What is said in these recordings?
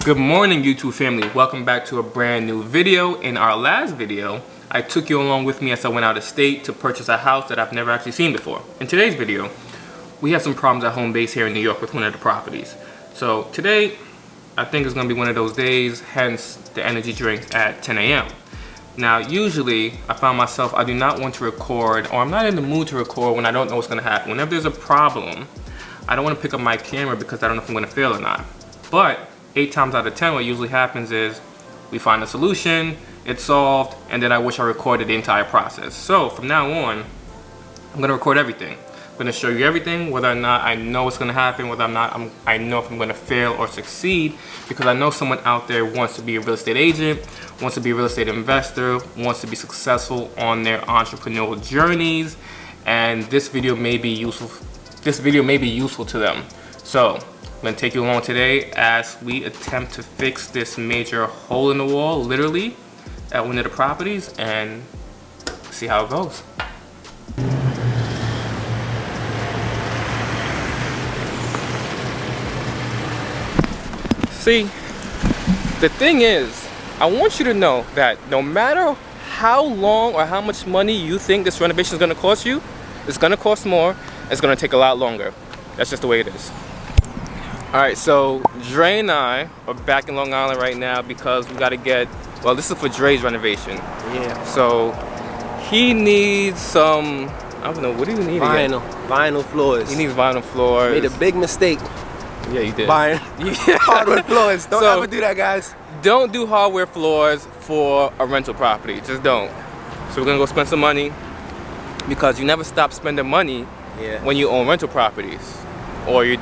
Good morning, YouTube family. Welcome back to a brand new video. In our last video, I took you along with me as I went out of state to purchase a house that I've never actually seen before. In today's video, we have some problems at home base here in New York with one of the properties. So today, I think it's gonna be one of those days, hence the energy drink at 10 a.m. Now, usually, I found myself, I do not want to record, or I'm not in the mood to record when I don't know what's gonna happen. Whenever there's a problem, I don't wanna pick up my camera because I don't know if I'm gonna fail or not. But 8 times out of 10, what usually happens is we find a solution, it's solved, and then I wish I recorded the entire process. So from now on, I'm gonna record everything. I'm gonna show you everything, whether or not I know what's gonna happen, whether or not I know if I'm gonna fail or succeed, because I know someone out there wants to be a real estate agent, wants to be a real estate investor, wants to be successful on their entrepreneurial journeys, and this video may be useful. This video may be useful to them. So I'm gonna take you along today as we attempt to fix this major hole in the wall, literally, at one of the properties, and see how it goes. See, the thing is, I want you to know that no matter how long or how much money you think this renovation is gonna cost you, it's gonna cost more, it's gonna take a lot longer. That's just the way it is. Alright, so Dre and I are back in Long Island right now because we gotta get, well, this is for Dre's renovation. Yeah. So he needs some, I don't know, what do you need again? Vinyl floors. He needs vinyl floors. Made a big mistake. Yeah, you did. Buying hardwood floors. Don't ever do that, guys. Don't do hardware floors for a rental property. Just don't. So we're gonna go spend some money because you never stop spending money when you own rental properties. Or you're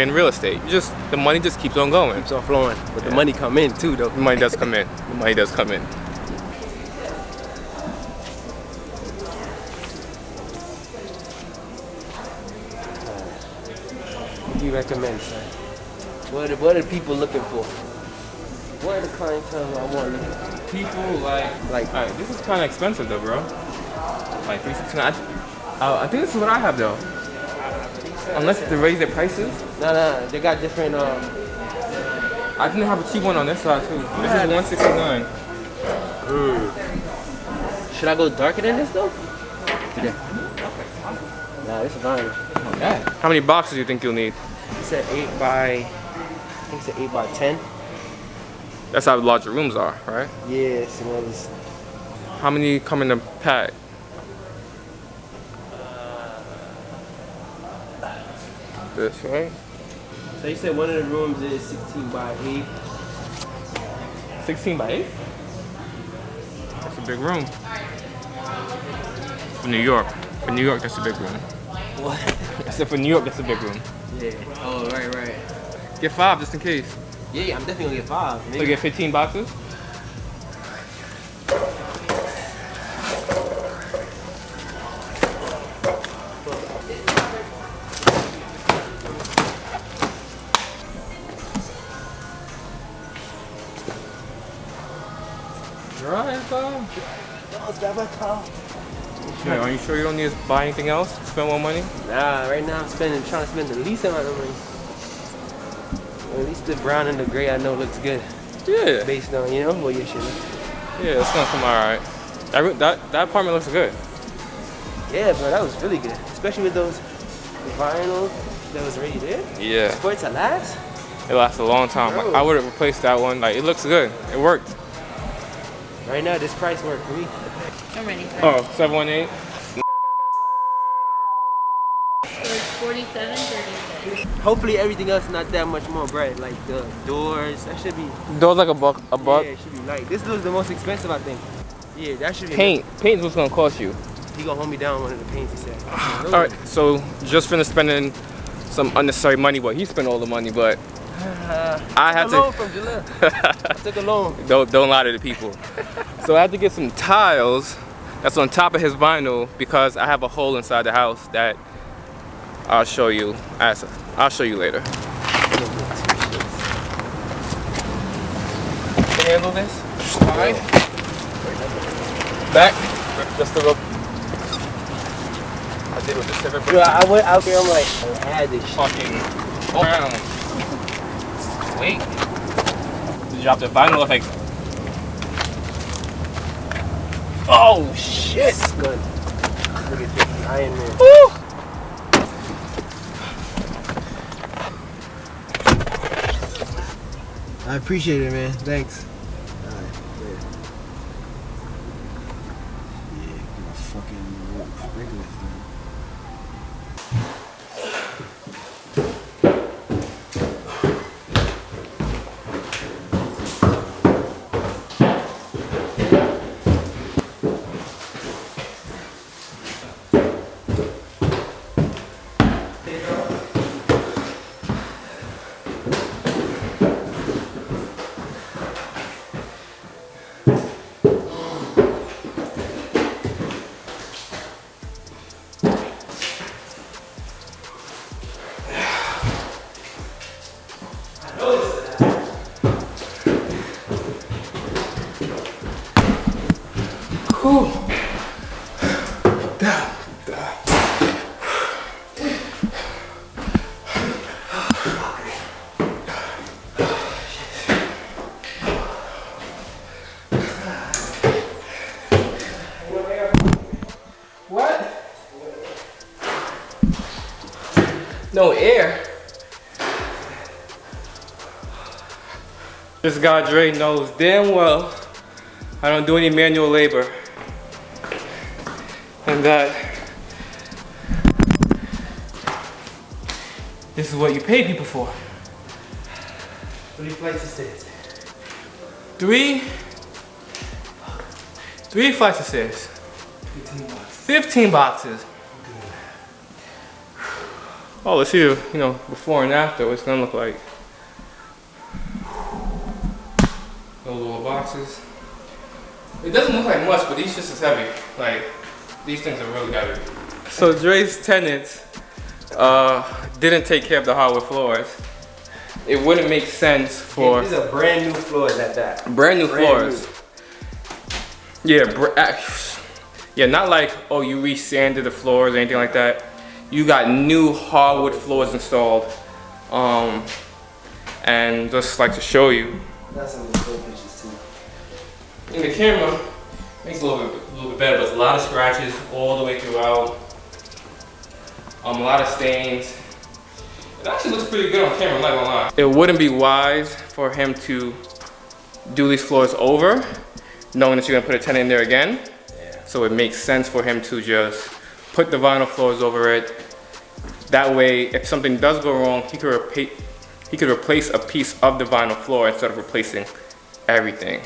in real estate. The money just keeps on going. Keeps on flowing. But the money come in too, though. The money does come in. The money does come in. What do you recommend, sir? What are people looking for? What are the clientele I want looking for? People like alright, this is kind of expensive though, bro. Like $369. I think this is what I have though. Unless they raise their prices? No, they got different. I think they have a cheap one on this side too. This is $169. Should I go darker than this though? Yeah. Nah, this is fine. Yeah. How many boxes do you think you'll need? It's an 8 by, I think it's an 8 by 10. That's how large the rooms are, right? Yeah, it's another. How many come in the pack? This, right? So you said one of the rooms is 16 by 8. 16 by 8? That's a big room. For New York. For New York, that's a big room. What? I said for New York, that's a big room. Yeah. Oh, right. Get 5 just in case. Yeah, I'm definitely gonna get 5. Maybe. So you get 15 boxes? Yeah, are you sure you don't need to buy anything else? Spend more money? Nah, right now I'm trying to spend the least amount of money. Or at least the brown and the gray I know looks good. Yeah. Based on, you know, what you should. Yeah, it's gonna come alright. That apartment looks good. Yeah, bro, that was really good. Especially with those vinyl that was already there. Yeah. For it to last? It lasts a long time. Like, I would have replaced that one. Like, it looks good. It worked. Right now, this price worked for me. I'm ready for it. Oh, 718? So it's 47.36. Hopefully everything else not that much more bright. Like the doors, that should be. Doors like a buck. Yeah, it should be light. This was the most expensive, I think. Yeah, that should be. Paint is what's gonna cost you. He gonna hold me down one of the paints he said. All right, so just finished spending some unnecessary money. Well, he spent all the money, but I had to. From Jalil. I took a loan. Don't lie to the people. So I had to get some tiles that's on top of his vinyl because I have a hole inside the house that I'll show you later. Handle this. Fine. Back. Just a little. I did with the civic. Yo, I went out there, I'm like, I had this shit. Fucking around. Wait. to drop the vinyl. Like, oh shit! It's good. Look at this Iron Man. Woo! I appreciate it, man. Thanks. Alright, yeah, my fucking regular thing. What? No air. This guy Dre knows damn well I don't do any manual labor. And that this is what you pay people for. 3 flights of stairs. Three flights of stairs. 15 bucks. 15 boxes. Oh, let's see, you know, before and after, what it's gonna look like. Those little boxes. It doesn't look like much, but these just as heavy. Like, these things are really heavy. So Dre's tenants didn't take care of the hardwood floors. It wouldn't make sense for These are brand new floors at that. brand new floors. Yeah, yeah, not like, oh, you re-sanded the floors or anything like that. You got new hardwood floors installed. And just like to show you. That's some good pictures too. In the camera, makes it a little bit better, but it's a lot of scratches all the way throughout. A lot of stains. It actually looks pretty good on camera, I'm not gonna lie. It wouldn't be wise for him to do these floors over, knowing that you're gonna put a tenant in there again. Yeah. So it makes sense for him to just put the vinyl floors over it. That way, if something does go wrong, he could replace a piece of the vinyl floor instead of replacing everything.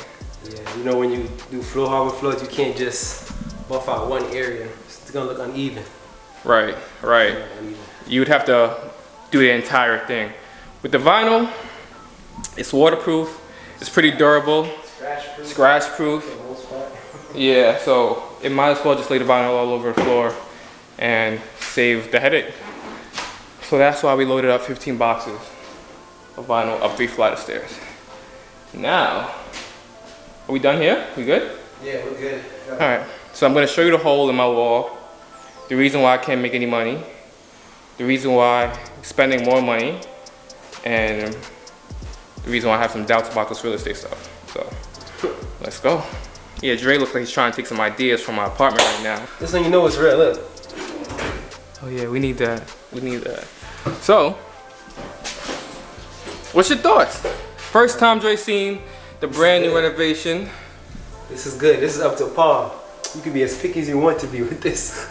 Yeah, you know when you do floor hardwood floors, you can't just buff out one area. It's gonna look uneven. Right, right. Yeah, uneven. You would have to do the entire thing. With the vinyl, it's waterproof, it's pretty durable, scratch proof. For the most part. Yeah, so it might as well just lay the vinyl all over the floor and save the headache. So that's why we loaded up 15 boxes of vinyl up 3 flights of stairs. Now, are we done here? We good? Yeah, we're good. All right, so I'm gonna show you the hole in my wall, the reason why I can't make any money, the reason why I'm spending more money, and the reason why I have some doubts about this real estate stuff. So, let's go. Yeah, Dre looks like he's trying to take some ideas from my apartment right now. This one you know it's real, look. Oh yeah, we need that. We need that. So, what's your thoughts? First time Dre seen the brand new renovation. This is good. This is up to par. You can be as picky as you want to be with this.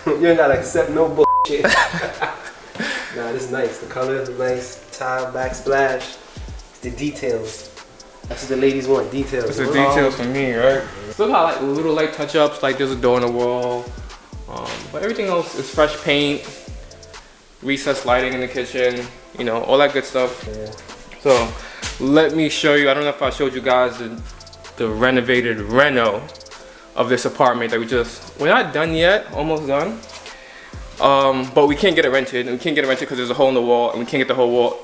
You ain't gotta accept no bullshit. Nah, this is nice. The color is nice. Tile, backsplash. It's the details. That's what the ladies want, details. It's the details for me, right? Still got like little light touch-ups, like there's a door in the wall. But everything else is fresh paint, recessed lighting in the kitchen, you know, all that good stuff. Yeah. So let me show you, I don't know if I showed you guys the renovated reno of this apartment that we're not done yet, almost done. But we can't get it rented, and we can't get it rented because there's a hole in the wall, and we can't get the whole wall.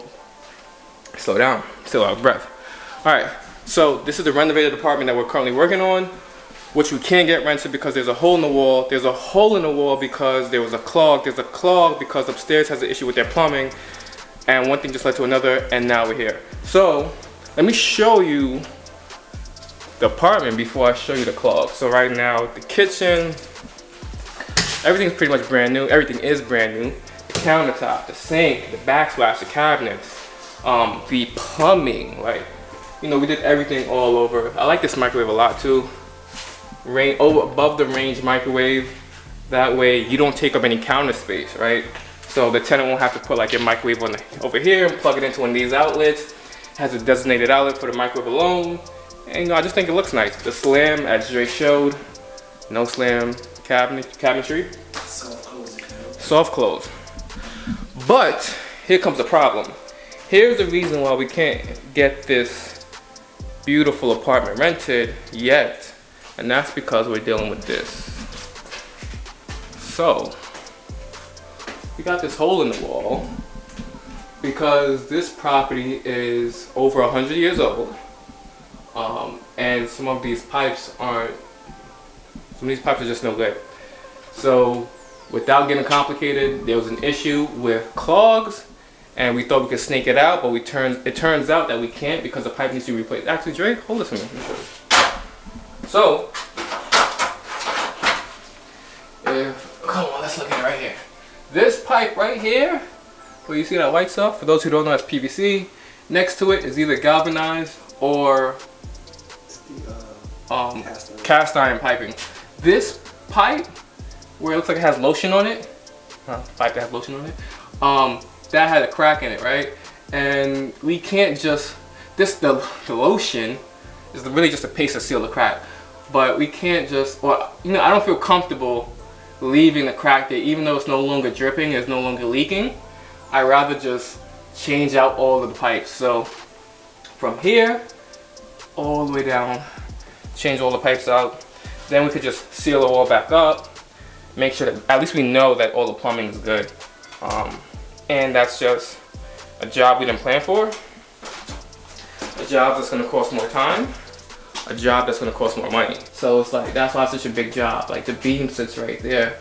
Slow down, still out of breath. All right, so this is the renovated apartment that we're currently working on, which we can't get rented because there's a hole in the wall. There's a hole in the wall because there was a clog. There's a clog because upstairs has an issue with their plumbing. And one thing just led to another, and now we're here. So let me show you the apartment before I show you the clogs. So right now, the kitchen, everything's pretty much brand new. Everything is brand new. The countertop, the sink, the backsplash, the cabinets, the plumbing, like, you know, we did everything all over. I like this microwave a lot too. Above the range microwave. That way you don't take up any counter space, right? So the tenant won't have to put like your microwave on over here and plug it into one of these outlets. It has a designated outlet for the microwave alone. And you know, I just think it looks nice. The slam, as Dre showed, no slam cabinetry. Soft close. Soft close. But here comes the problem. Here's the reason why we can't get this beautiful apartment rented yet. And that's because we're dealing with this. So, we got this hole in the wall because this property is over 100 years old. And some of these pipes are just no good. So, without getting complicated, there was an issue with clogs, and we thought we could snake it out, but it turns out that we can't because the pipe needs to be replaced. Actually, Dre, hold this for me. Let me show you. So, come on, let's look at it right here. This pipe right here, where you see that white stuff, for those who don't know, that's PVC. Next to it is either galvanized or cast iron piping. This pipe, where it looks like it has lotion on it, pipe that has lotion on it, that had a crack in it, right? And we can't just, the lotion is really just a paste to seal the crack. But we can't just, I don't feel comfortable leaving the crack there, even though it's no longer dripping, it's no longer leaking. I'd rather just change out all of the pipes. So from here, all the way down, change all the pipes out. Then we could just seal it all back up, make sure that at least we know that all the plumbing is good. And that's just a job we didn't plan for, a job that's gonna cost more time, a job that's gonna cost more money. So it's like, that's why it's such a big job. Like the beam sits right there.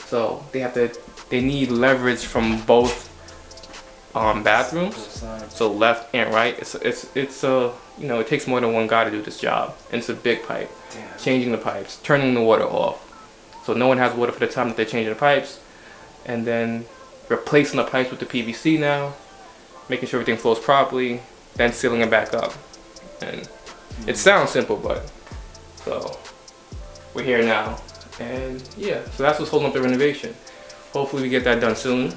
So they need leverage from both bathrooms. So left and right. It takes more than one guy to do this job. And it's a big pipe. Damn. Changing the pipes, turning the water off. So no one has water for the time that they're changing the pipes. And then replacing the pipes with the PVC now, making sure everything flows properly, then sealing it back up. And it sounds simple, but so we're here now. And yeah, so that's what's holding up the renovation. Hopefully we get that done soon.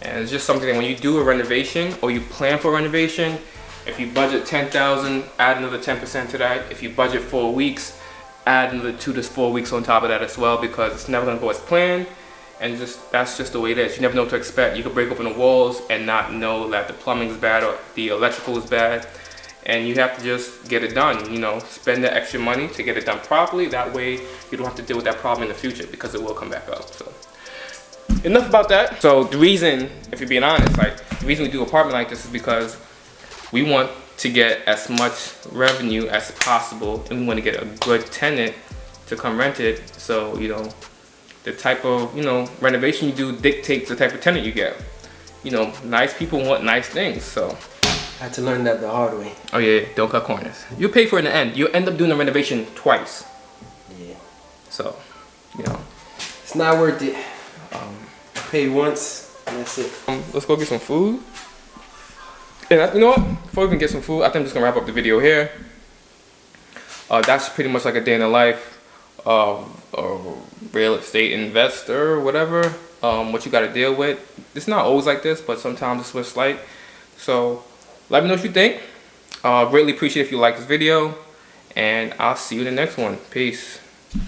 And it's just something that when you do a renovation or you plan for a renovation, if you budget $10,000, add another 10% to that. If you budget 4 weeks, add another 2 to 4 weeks on top of that as well, because it's never gonna go as planned. And that's just the way it is. You never know what to expect. You could break open the walls and not know that the plumbing is bad or the electrical is bad. And you have to just get it done, spend the extra money to get it done properly. That way you don't have to deal with that problem in the future, because it will come back up. So enough about that. So the reason, if you're being honest, the reason we do an apartment like this is because we want to get as much revenue as possible, and we want to get a good tenant to come rent it. So, the type of, renovation you do dictates the type of tenant you get. Nice people want nice things, so. I had to learn that the hard way. Oh yeah, don't cut corners. You pay for it in the end. You end up doing the renovation twice. Yeah. So, it's not worth it. Pay once, and that's it. Let's go get some food. And you know what? Before we even get some food, I think I'm just gonna wrap up the video here. That's pretty much like a day in the life of a real estate investor or whatever. What you gotta deal with. It's not always like this, but sometimes it's what it's like. So let me know what you think. Greatly appreciate if you like this video, and I'll see you in the next one. Peace.